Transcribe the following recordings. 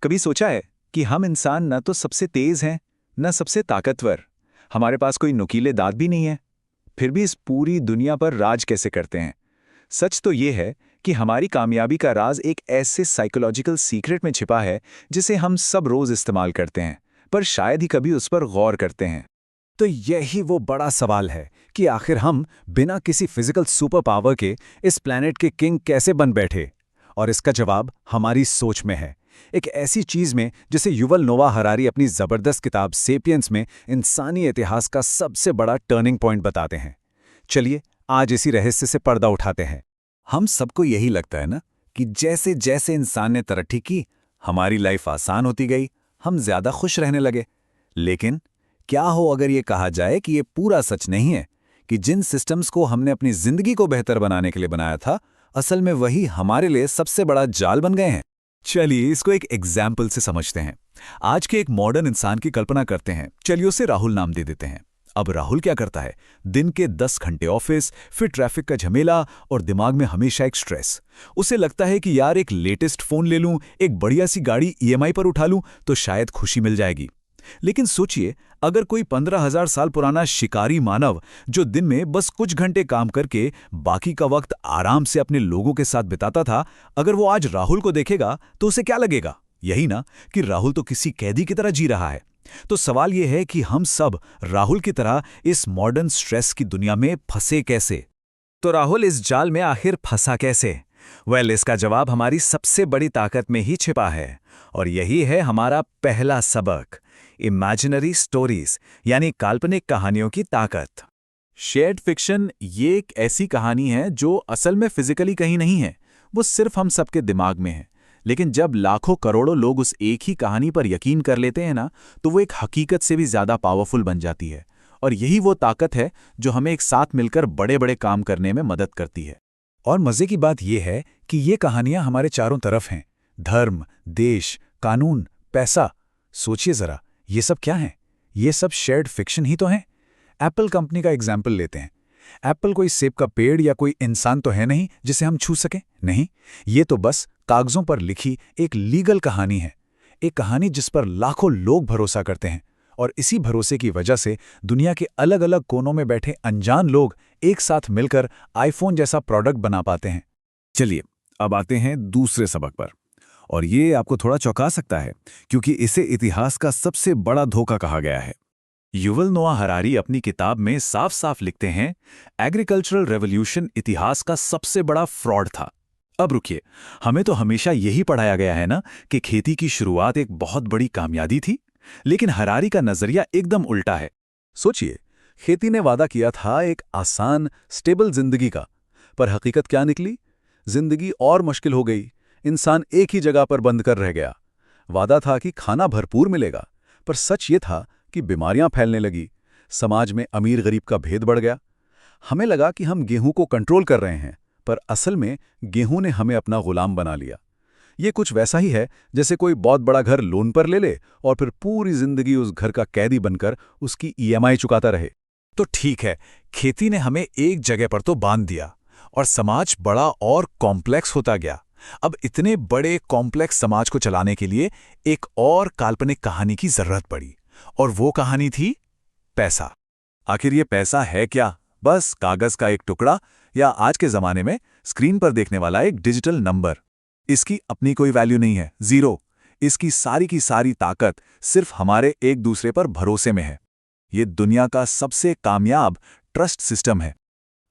कभी सोचा है कि हम इंसान न तो सबसे तेज हैं, न सबसे ताकतवर। हमारे पास कोई नुकीले दांत भी नहीं है, फिर भी इस पूरी दुनिया पर राज कैसे करते हैं? सच तो ये है कि हमारी कामयाबी का राज एक ऐसे साइकोलॉजिकल सीक्रेट में छिपा है जिसे हम सब रोज इस्तेमाल करते हैं, पर शायद ही कभी उस पर गौर करते हैं। तो यही वो बड़ा सवाल है कि आखिर हम बिना किसी फिजिकल सुपर पावर के इस प्लैनेट के किंग कैसे बन बैठे। और इसका जवाब हमारी सोच में है, एक ऐसी चीज में जिसे युवल नोआ हरारी अपनी जबरदस्त किताब सेपियंस में इंसानी इतिहास का सबसे बड़ा टर्निंग पॉइंट बताते हैं। चलिए आज इसी रहस्य से पर्दा उठाते हैं। हम सबको यही लगता है ना कि जैसे जैसे इंसान ने तरक्की की, हमारी लाइफ आसान होती गई, हम ज्यादा खुश रहने लगे। लेकिन क्या हो अगर ये कहा जाए कि ये पूरा सच नहीं है, कि जिन सिस्टम्स को हमने अपनी जिंदगी को बेहतर बनाने के लिए बनाया था, असल में वही हमारे लिए सबसे बड़ा जाल बन गए हैं। चलिए इसको एक एग्जाम्पल से समझते हैं। आज के एक मॉडर्न इंसान की कल्पना करते हैं। चलिए उसे राहुल नाम दे देते हैं। अब राहुल क्या करता है? दिन के 10 घंटे ऑफिस, फिर ट्रैफिक का झमेला और दिमाग में हमेशा एक स्ट्रेस। उसे लगता है कि यार एक लेटेस्ट फोन ले लूं, एक बढ़िया सी गाड़ी ईएमआई पर उठा लूं तो शायद खुशी मिल जाएगी। लेकिन सोचिए, अगर कोई 15,000 साल पुराना शिकारी मानव जो दिन में बस कुछ घंटे काम करके बाकी का वक्त आराम से अपने लोगों के साथ बिताता था, अगर वो आज राहुल को देखेगा तो उसे क्या लगेगा? यही ना कि राहुल तो किसी कैदी की तरह जी रहा है। तो सवाल यह है कि हम सब राहुल की तरह इस मॉडर्न स्ट्रेस की दुनिया में फंसे कैसे? तो राहुल इस जाल में आखिर फंसा कैसे? इसका जवाब हमारी सबसे बड़ी ताकत में ही छिपा है, और यही है हमारा पहला सबक, इमेजिनरी स्टोरीज, यानी काल्पनिक कहानियों की ताकत। शेयर्ड फिक्शन ये एक ऐसी कहानी है जो असल में फिजिकली कहीं नहीं है, वो सिर्फ हम सबके दिमाग में है। लेकिन जब लाखों करोड़ों लोग उस एक ही कहानी पर यकीन कर लेते हैं ना, तो वो एक हकीकत से भी ज्यादा पावरफुल बन जाती है। और यही वो ताकत है जो हमें एक साथ मिलकर बड़े बड़े काम करने में मदद करती है। और मजे की बात यह है कि ये कहानियां हमारे चारों तरफ हैं। धर्म, देश, कानून, पैसा। सोचिए जरा, ये सब क्या है? ये सब शेयर्ड फिक्शन ही तो हैं। एप्पल कंपनी का एग्जाम्पल लेते हैं। एप्पल कोई सेब का पेड़ या कोई इंसान तो है नहीं जिसे हम छू सकें। नहीं, ये तो बस कागजों पर लिखी एक लीगल कहानी है। एक कहानी जिस पर लाखों लोग भरोसा करते हैं, और इसी भरोसे की वजह से दुनिया के अलग अलग कोनों में बैठे अनजान लोग एक साथ मिलकर आईफोन जैसा प्रोडक्ट बना पाते हैं। चलिए अब आते हैं दूसरे सबक पर, और ये आपको थोड़ा चौंका सकता है क्योंकि इसे इतिहास का सबसे बड़ा धोखा कहा गया है। युवल नोआ हरारी अपनी किताब में साफ साफ लिखते हैं, एग्रीकल्चरल रेवोल्यूशन इतिहास का सबसे बड़ा फ्रॉड था। अब रुकिए, हमें तो हमेशा यही पढ़ाया गया है ना कि खेती की शुरुआत एक बहुत बड़ी कामयाबी थी, लेकिन हरारी का नजरिया एकदम उल्टा है। सोचिए, खेती ने वादा किया था एक आसान, स्टेबल जिंदगी का, पर हकीकत क्या निकली? जिंदगी और मुश्किल हो गई। इंसान एक ही जगह पर बंद कर रह गया। वादा था कि खाना भरपूर मिलेगा, पर सच ये था कि बीमारियां फैलने लगी। समाज में अमीर गरीब का भेद बढ़ गया। हमें लगा कि हम गेहूं को कंट्रोल कर रहे हैं, पर असल में गेहूं ने हमें अपना गुलाम बना लिया। ये कुछ वैसा ही है जैसे कोई बहुत बड़ा घर लोन पर ले ले और फिर पूरी जिंदगी उस घर का कैदी बनकर उसकी ईएमआई चुकाता रहे। तो ठीक है, खेती ने हमें एक जगह पर तो बांध दिया, और समाज बड़ा और कॉम्प्लेक्स होता गया। अब इतने बड़े कॉम्प्लेक्स समाज को चलाने के लिए एक और काल्पनिक कहानी की जरूरत पड़ी, और वो कहानी थी पैसा। आखिर ये पैसा है क्या? बस कागज का एक टुकड़ा, या आज के जमाने में स्क्रीन पर देखने वाला एक डिजिटल नंबर? इसकी अपनी कोई वैल्यू नहीं है, जीरो। इसकी सारी की सारी ताकत सिर्फ हमारे एक दूसरे पर भरोसे में है। ये दुनिया का सबसे कामयाब ट्रस्ट सिस्टम है।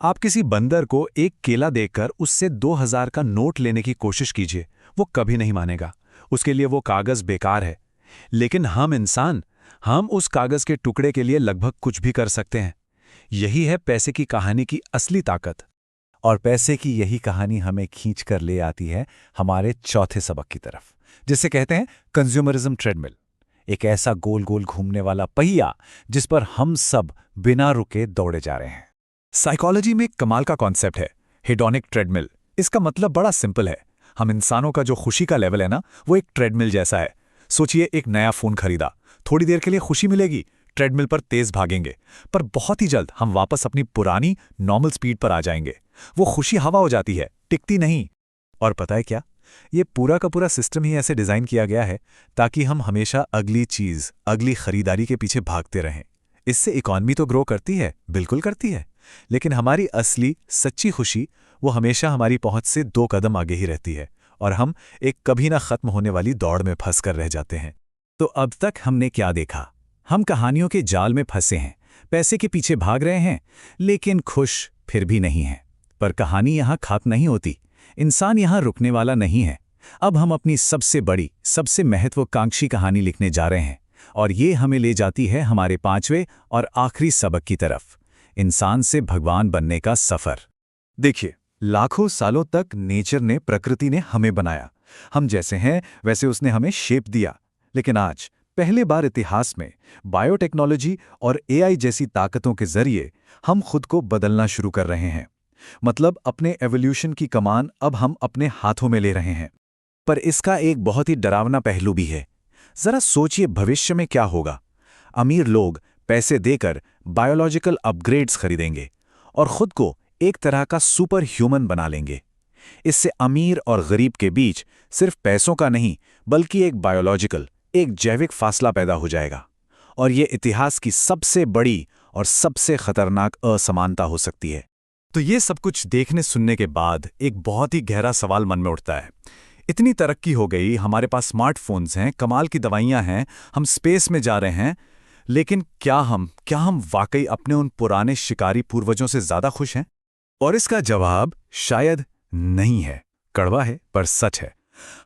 आप किसी बंदर को एक केला देकर उससे 2000 का नोट लेने की कोशिश कीजिए, वो कभी नहीं मानेगा। उसके लिए वो कागज बेकार है। लेकिन हम इंसान, हम उस कागज के टुकड़े के लिए लगभग कुछ भी कर सकते हैं। यही है पैसे की कहानी की असली ताकत। और पैसे की यही कहानी हमें खींच कर ले आती है हमारे चौथे सबक की तरफ, जिसे कहते हैं कंज्यूमरिज्म ट्रेडमिल। एक ऐसा गोल गोल घूमने वाला पहिया जिस पर हम सब बिना रुके दौड़े जा रहे हैं। साइकोलॉजी में कमाल का कॉन्सेप्ट है, हेडोनिक ट्रेडमिल। इसका मतलब बड़ा सिंपल है। हम इंसानों का जो खुशी का लेवल है ना, वो एक ट्रेडमिल जैसा है। सोचिए, एक नया फोन खरीदा, थोड़ी देर के लिए खुशी मिलेगी, ट्रेडमिल पर तेज भागेंगे, पर बहुत ही जल्द हम वापस अपनी पुरानी नॉर्मल स्पीड पर आ जाएंगे। वो खुशी हवा हो जाती है, टिकती नहीं। और पता है क्या? ये पूरा का पूरा सिस्टम ही ऐसे डिज़ाइन किया गया है ताकि हम हमेशा अगली चीज़, अगली खरीदारी के पीछे भागते रहें। इससे इकॉनमी तो ग्रो करती है, बिल्कुल करती है, लेकिन हमारी असली, सच्ची खुशी वो हमेशा हमारी पहुंच से 2 कदम आगे ही रहती है और हम एक कभी ना खत्म होने वाली दौड़ में फंस कर रह जाते हैं। तो अब तक हमने क्या देखा? हम कहानियों के जाल में फंसे हैं, पैसे के पीछे भाग रहे हैं, लेकिन खुश फिर भी नहीं हैं। पर कहानी यहाँ खत्म नहीं होती, इंसान यहाँ रुकने वाला नहीं है। अब हम अपनी सबसे बड़ी, सबसे महत्वाकांक्षी कहानी लिखने जा रहे हैं और ये हमें ले जाती है हमारे 5वें और आखिरी सबक की तरफ, इंसान से भगवान बनने का सफर। देखिए, लाखों सालों तक नेचर ने, प्रकृति ने हमें बनाया। हम जैसे हैं वैसे उसने हमें शेप दिया। लेकिन आज पहले बार इतिहास में बायोटेक्नोलॉजी और एआई जैसी ताकतों के जरिए हम खुद को बदलना शुरू कर रहे हैं। मतलब अपने एवोल्यूशन की कमान अब हम अपने हाथों में ले रहे हैं। पर इसका एक बहुत ही डरावना पहलू भी है। जरा सोचिए भविष्य में क्या होगा। अमीर लोग पैसे देकर बायोलॉजिकल अपग्रेड्स खरीदेंगे और खुद को एक तरह का सुपर ह्यूमन बना लेंगे। इससे अमीर और गरीब के बीच सिर्फ पैसों का नहीं, बल्कि एक बायोलॉजिकल, एक जैविक फासला पैदा हो जाएगा। और ये इतिहास की सबसे बड़ी और सबसे खतरनाक असमानता हो सकती है। तो ये सब कुछ देखने सुनने के बाद एक बहुत ही गहरा सवाल मन में उठता है। इतनी तरक्की हो गई, हमारे पास स्मार्टफोन्स हैं, कमाल की दवाइयां हैं, हम स्पेस में जा रहे हैं, लेकिन क्या हम वाकई अपने उन पुराने शिकारी पूर्वजों से ज्यादा खुश हैं? और इसका जवाब शायद नहीं है। कड़वा है पर सच है।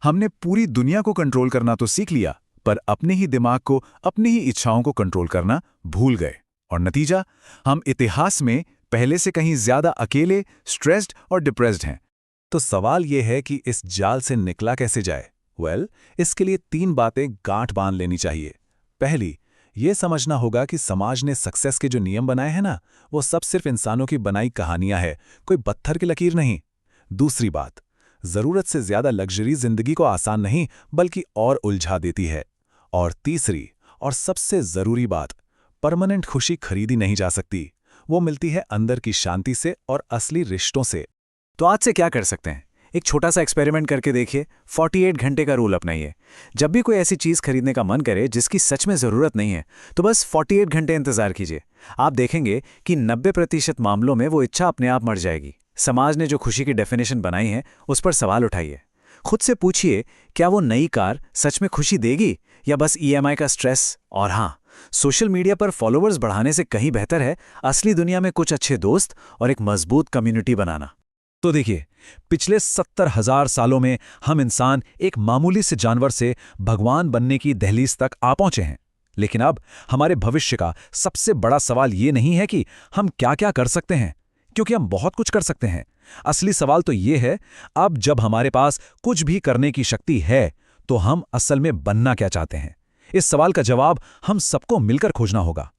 हमने पूरी दुनिया को कंट्रोल करना तो सीख लिया, पर अपने ही दिमाग को, अपनी ही इच्छाओं को कंट्रोल करना भूल गए। और नतीजा, हम इतिहास में पहले से कहीं ज्यादा अकेले, स्ट्रेस्ड और डिप्रेस्ड हैं। तो सवाल यह है कि इस जाल से निकला कैसे जाए? इसके लिए 3 बातें गांठ बांध लेनी चाहिए। पहली, ये समझना होगा कि समाज ने सक्सेस के जो नियम बनाए हैं ना, वो सब सिर्फ इंसानों की बनाई कहानियां हैं, कोई पत्थर की लकीर नहीं। दूसरी बात, जरूरत से ज्यादा लग्जरी जिंदगी को आसान नहीं बल्कि और उलझा देती है। और तीसरी और सबसे जरूरी बात, परमानेंट खुशी खरीदी नहीं जा सकती, वो मिलती है अंदर की शांति से और असली रिश्तों से। तो आज से क्या कर सकते हैं? एक छोटा सा एक्सपेरिमेंट करके देखिए। 48 घंटे का रूल अपनाइए। जब भी कोई ऐसी चीज़ खरीदने का मन करे जिसकी सच में ज़रूरत नहीं है, तो बस 48 घंटे इंतज़ार कीजिए। आप देखेंगे कि 90% मामलों में वो इच्छा अपने आप मर जाएगी। समाज ने जो खुशी की डेफिनेशन बनाई है, उस पर सवाल उठाइए। खुद से पूछिए, क्या वो नई कार सच में खुशी देगी या बस EMI का स्ट्रेस? और हाँ, सोशल मीडिया पर फॉलोअर्स बढ़ाने से कहीं बेहतर है असली दुनिया में कुछ अच्छे दोस्त और एक मजबूत कम्युनिटी बनाना। तो देखिए, पिछले 70,000 सालों में हम इंसान एक मामूली से जानवर से भगवान बनने की दहलीज तक आ पहुंचे हैं। लेकिन अब हमारे भविष्य का सबसे बड़ा सवाल ये नहीं है कि हम क्या क्या कर सकते हैं, क्योंकि हम बहुत कुछ कर सकते हैं। असली सवाल तो ये है, अब जब हमारे पास कुछ भी करने की शक्ति है, तो हम असल में बनना क्या चाहते हैं? इस सवाल का जवाब हम सबको मिलकर खोजना होगा।